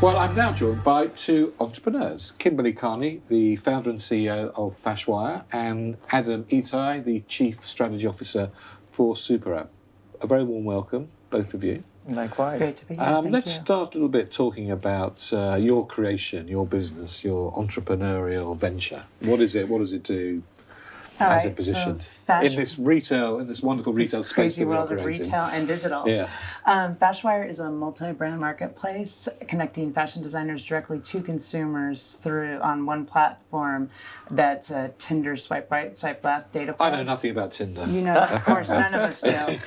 Well, I'm now joined by two entrepreneurs, Kimberly Carney, the founder and CEO of Fashwire, and Ittah, the Chief Strategy Officer for SuperUp. A very warm welcome, both of you. Likewise. Great to be here. Let's start a little bit talking about your creation, your business, your entrepreneurial venture. What is it? What does it do? How's it positioned in this wonderful retail space? Crazy world of retail and digital. Yeah. Fashwire is a multi-brand marketplace connecting fashion designers directly to consumers through on one platform that's a Tinder swipe right, swipe left data point. I know nothing about Tinder. You know, of course, none of us do. The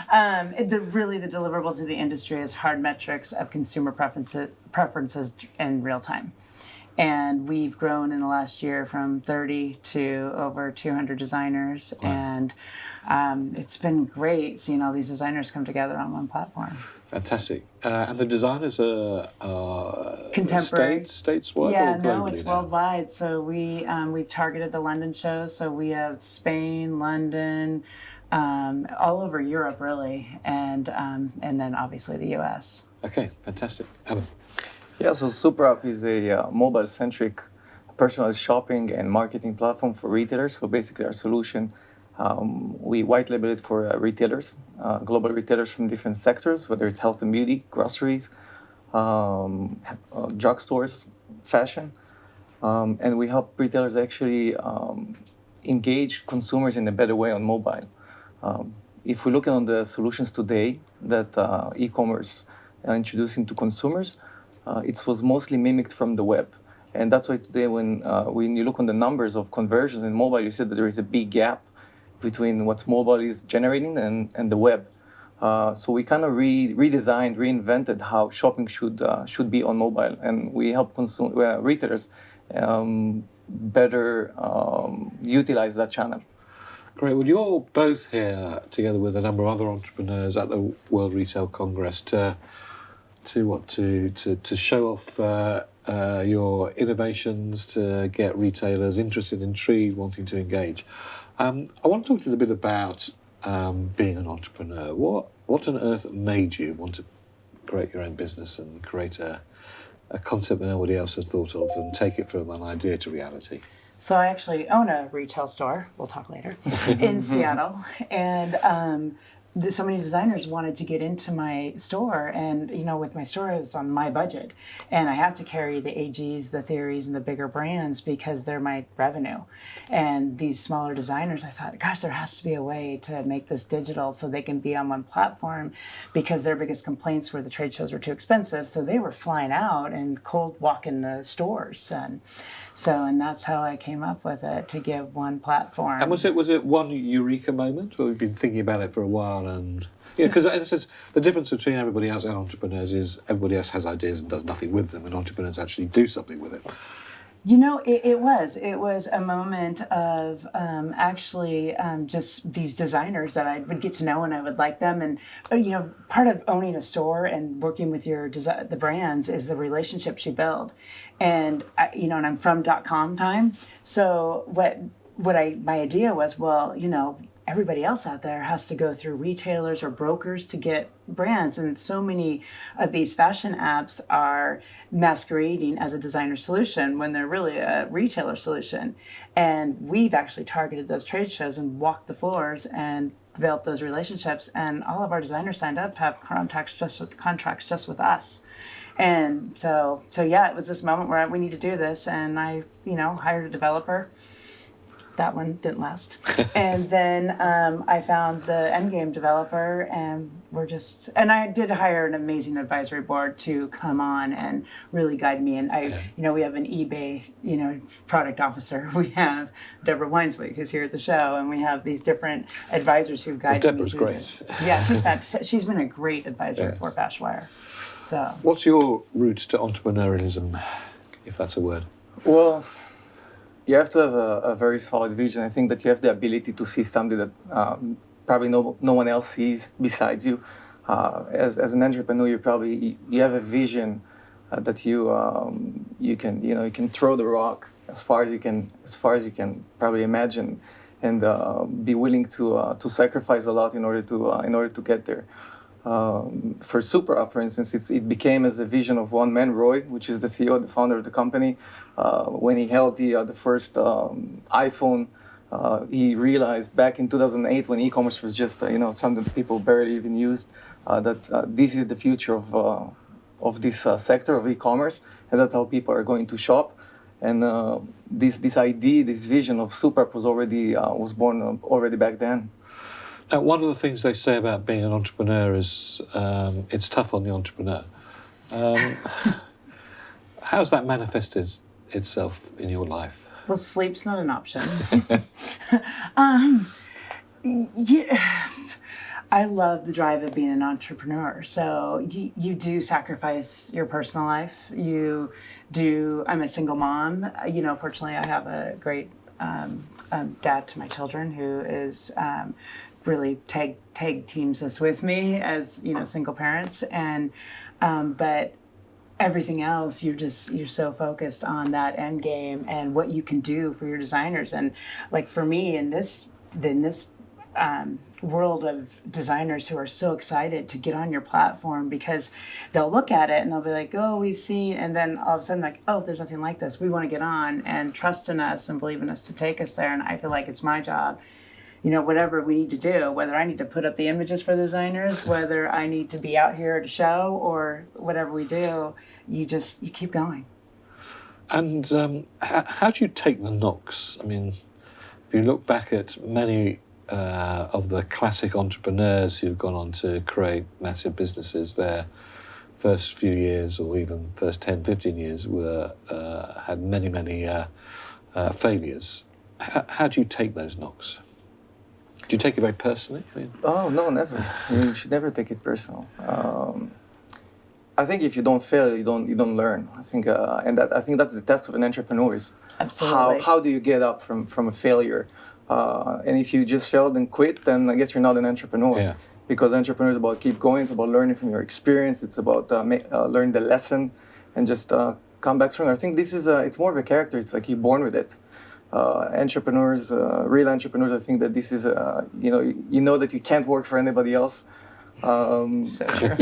deliverable to the industry is hard metrics of consumer preferences in real time. And we've grown in the last year from 30 to over 200 designers. Wow. And it's been great seeing all these designers come together on one platform. Fantastic. And the designers are contemporary, stateswide yeah, or globally no, it's now? worldwide. So we've targeted the London shows. So we have Spain, London, all over Europe really, and then obviously the US. Okay, fantastic. Adam. Yeah, so SuperUp is a mobile-centric personalized shopping and marketing platform for retailers. So basically our solution, we white label it for retailers, global retailers from different sectors, whether it's health and beauty, groceries, drugstores, fashion. And we help retailers actually engage consumers in a better way on mobile. If we look at the solutions today that e-commerce are introducing to consumers, it was mostly mimicked from the web. And that's why today when you look on the numbers of conversions in mobile, you see that there is a big gap between what mobile is generating and the web. So we kind of redesigned, reinvented how shopping should be on mobile. And we help retailers better utilize that channel. Great. Well, you're both here together with a number of other entrepreneurs at the World Retail Congress to show off your innovations, to get retailers interested, intrigued, wanting to engage. I want to talk to you a bit about being an entrepreneur. What on earth made you want to create your own business and create a concept that nobody else had thought of and take it from an idea to reality? So I actually own a retail store, we'll talk later, in Seattle. And so many designers wanted to get into my store, and with my store it's on my budget, and I have to carry the AGs, the theories, and the bigger brands because they're my revenue. And these smaller designers, I thought, gosh, there has to be a way to make this digital so they can be on one platform, because their biggest complaints were the trade shows were too expensive, so they were flying out and cold walking the stores. And that's how I came up with it, to give one platform. And was it one eureka moment, or we've been thinking about it for a while? And because the difference between everybody else and entrepreneurs is everybody else has ideas and does nothing with them, and entrepreneurs actually do something with it. It was a moment of just these designers that I would get to know and I would like them. And, part of owning a store and working with the brands is the relationships you build. And, and I'm from .com time. So my idea was, everybody else out there has to go through retailers or brokers to get brands, and so many of these fashion apps are masquerading as a designer solution when they're really a retailer solution. And we've actually targeted those trade shows and walked the floors and developed those relationships, and all of our designers signed up to have contracts just with us. And so it was this moment where we need to do this, and I hired a developer. That one didn't last. And then I found the endgame developer, and I did hire an amazing advisory board to come on and really guide me. And we have an eBay, product officer. We have Deborah Weinswig, who's here at the show, and we have these different advisors who've guided me. Deborah's great. Yeah, she's been a great advisor for Fashwire. So, what's your route to entrepreneurialism, if that's a word? Well, you have to have a very solid vision. I think that you have the ability to see something that probably no one else sees besides you. As an entrepreneur, you have a vision that you can throw the rock as far as you can probably imagine, and be willing to sacrifice a lot in order to get there. For SuperUp, for instance, it became as a vision of one man, Roy, which is the CEO, the founder of the company. When he held the first iPhone, he realized back in 2008, when e-commerce was just something that people barely even used, that this is the future of this sector of e-commerce, and that's how people are going to shop. And this idea, this vision of SuperUp was born already back then. Now, one of the things they say about being an entrepreneur is it's tough on the entrepreneur. How's that manifested itself in your life? Well, sleep's not an option. Yeah, I love the drive of being an entrepreneur. So you do sacrifice your personal life. You do. I'm a single mom. Fortunately, I have a great dad to my children who is really tag teams us with me as single parents, and but everything else, you're so focused on that end game and what you can do for your designers. And like for me in this world of designers who are so excited to get on your platform, because they'll look at it and they'll be like, oh, we've seen, and then all of a sudden like, oh, there's nothing like this. We want to get on, and trust in us and believe in us to take us there. And I feel like it's my job, whatever we need to do, whether I need to put up the images for the designers, whether I need to be out here at a show, or whatever we do, you keep going. And how do you take the knocks? I mean, if you look back at many of the classic entrepreneurs who've gone on to create massive businesses, their first few years or even first 10, 15 years had many failures. How do you take those knocks? Do you take it very personally? Oh, no, never. You should never take it personal. I think if you don't fail, you don't learn. I think, I think that's the test of an entrepreneur. Is absolutely. How do you get up from a failure? And if you just failed and quit, then I guess you're not an entrepreneur. Yeah. Because entrepreneur is about keep going. It's about learning from your experience. It's about learning the lesson and just come back stronger. I think this is it's more of a character. It's like you're born with it. Entrepreneurs, real entrepreneurs, I think that this is you know that you can't work for anybody else. So true.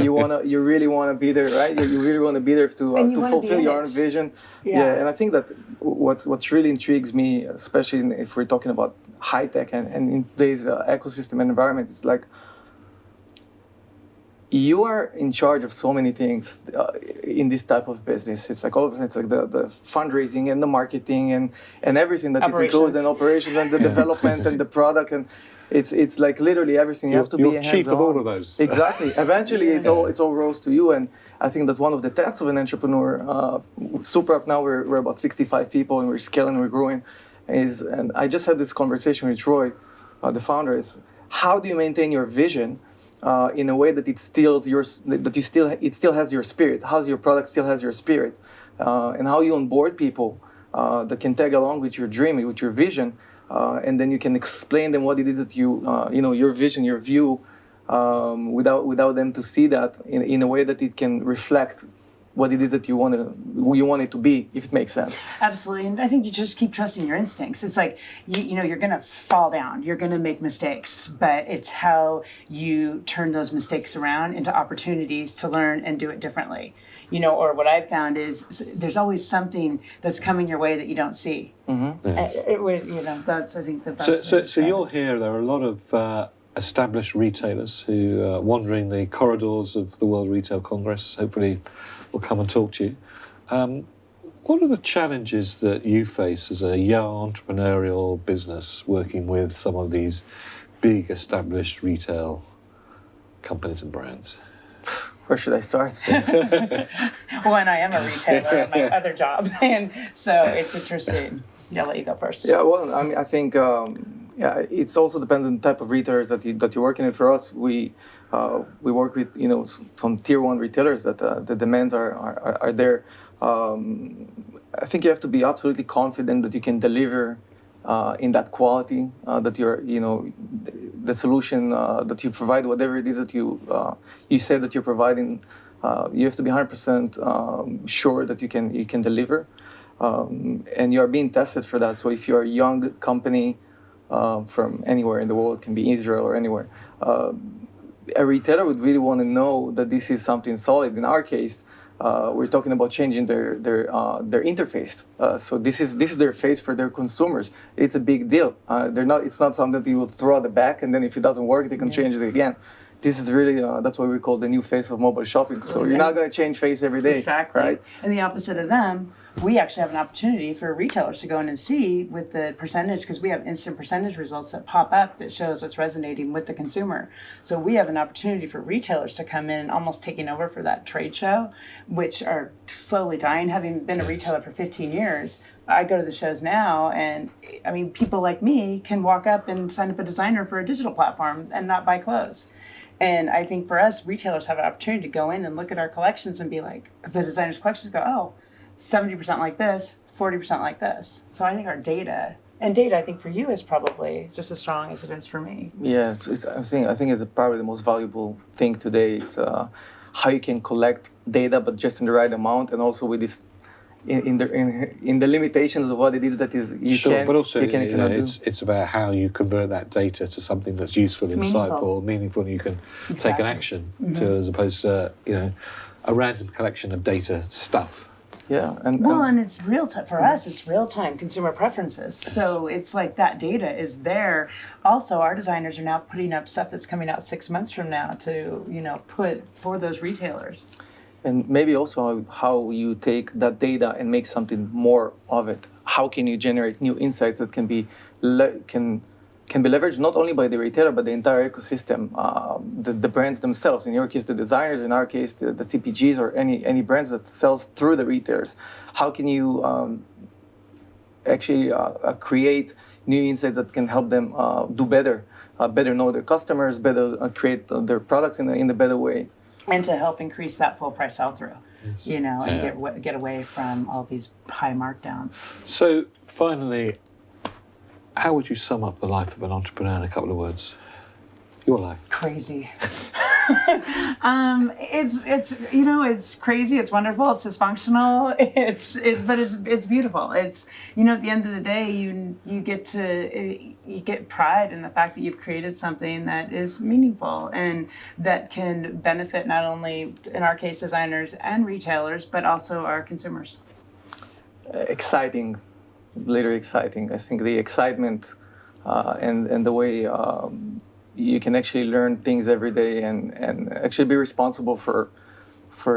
You really wanna be there, right? You really wanna be there to fulfill your own vision. Yeah. And I think that what's really intrigues me, especially if we're talking about high tech and in today's ecosystem and environment, is like you are in charge of so many things in this type of business. It's like all of it. It's like the fundraising and the marketing and everything that it includes, and operations and the development and the product, and it's like literally everything. You have to be hands-on. You're chief of all of those. Exactly. Eventually, it's all rolls to you. And I think that one of the tests of an entrepreneur, SuperUp now we're about 65 people and we're scaling, we're growing. And I just had this conversation with Troy, the founder. Is how do you maintain your vision in a way that it still has your spirit? How your product still has your spirit, and how you onboard people that can tag along with your dream, with your vision, and then you can explain them what it is that your vision, your view, without them to see that in a way that it can reflect what it is that you want it to be, if it makes sense. Absolutely, and I think you just keep trusting your instincts. It's like you're gonna fall down, you're gonna make mistakes, but it's how you turn those mistakes around into opportunities to learn and do it differently. Or what I've found is there's always something that's coming your way that you don't see. Mm-hmm. Yeah. That's I think the best. So you're here. There are a lot of established retailers who are wandering the corridors of the World Retail Congress. Hopefully, will come and talk to you. What are the challenges that you face as a young entrepreneurial business working with some of these big established retail companies and brands? Where should I start? Well, I am a retailer in my other job, and so it's interesting. Yeah, I'll let you go first. Yeah, well, I think it's also depends on the type of retailers that you're working with. For us, we work with some tier one retailers that the demands are there. I think you have to be absolutely confident that you can deliver in that quality, that you're the solution that you provide, whatever it is that you say that you're providing. You have to be 100% sure that you can deliver, and you are being tested for that. So if you're a young company from anywhere in the world, it can be Israel or anywhere. a retailer would really want to know that this is something solid. In our case, we're talking about changing their interface. So this is their face for their consumers. It's a big deal. It's not something that you will throw at the back, and then if it doesn't work, they can change it again. This is really that's what we call the new face of mobile shopping. So you're not going to change face every day, exactly. right? And the opposite of them, we actually have an opportunity for retailers to go in and see with the percentage, because we have instant percentage results that pop up that shows what's resonating with the consumer. So we have an opportunity for retailers to come in and almost taking over for that trade show, which are slowly dying. Having been a retailer for 15 years, I go to the shows now, and I mean, people like me can walk up and sign up a designer for a digital platform and not buy clothes. And I think for us, retailers have an opportunity to go in and look at our collections and be like, the designers' collections go, oh, 70% like this, 40% like this. So I think our data, and data I think for you is probably just as strong as it is for me. Yeah, I think it's probably the most valuable thing today. It's how you can collect data, but just in the right amount, and also with this in the limitations of what it is that is you can, but also you cannot do. it's about how you convert that data to something that's useful, insightful, meaningful, and you can take an action to, as opposed to a random collection of data stuff. Yeah, and it's real time for us. It's real time consumer preferences. So it's like that data is there. Also, our designers are now putting up stuff that's coming out 6 months from now to put for those retailers. And maybe also how you take that data and make something more of it. How can you generate new insights that can be leveraged not only by the retailer but the entire ecosystem, the brands themselves. In your case, the designers. In our case, the CPGs or any brands that sells through the retailers. How can you actually create new insights that can help them do better, better know their customers, better create their products in a better way. And to help increase that full price sell-through, and get away from all these high markdowns. So finally, how would you sum up the life of an entrepreneur in a couple of words? Your life. Crazy. It's crazy. It's wonderful. It's dysfunctional. But it's beautiful. It's at the end of the day, you get pride in the fact that you've created something that is meaningful and that can benefit not only, in our case, designers and retailers, but also our consumers. Exciting, literally exciting. I think the excitement and the way you can actually learn things every day and actually be responsible for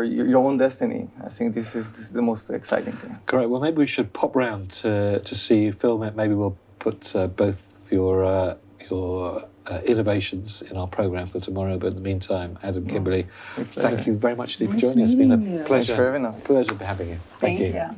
your own destiny. I think this is the most exciting thing. Great. Well, maybe we should pop round to see you film it. Maybe we'll put both your innovations in our program for tomorrow. But in the meantime, Adam, Kimberly, thank you very much indeed for joining us. It's been a pleasure. Thanks for having us. Pleasure having you. Thank you.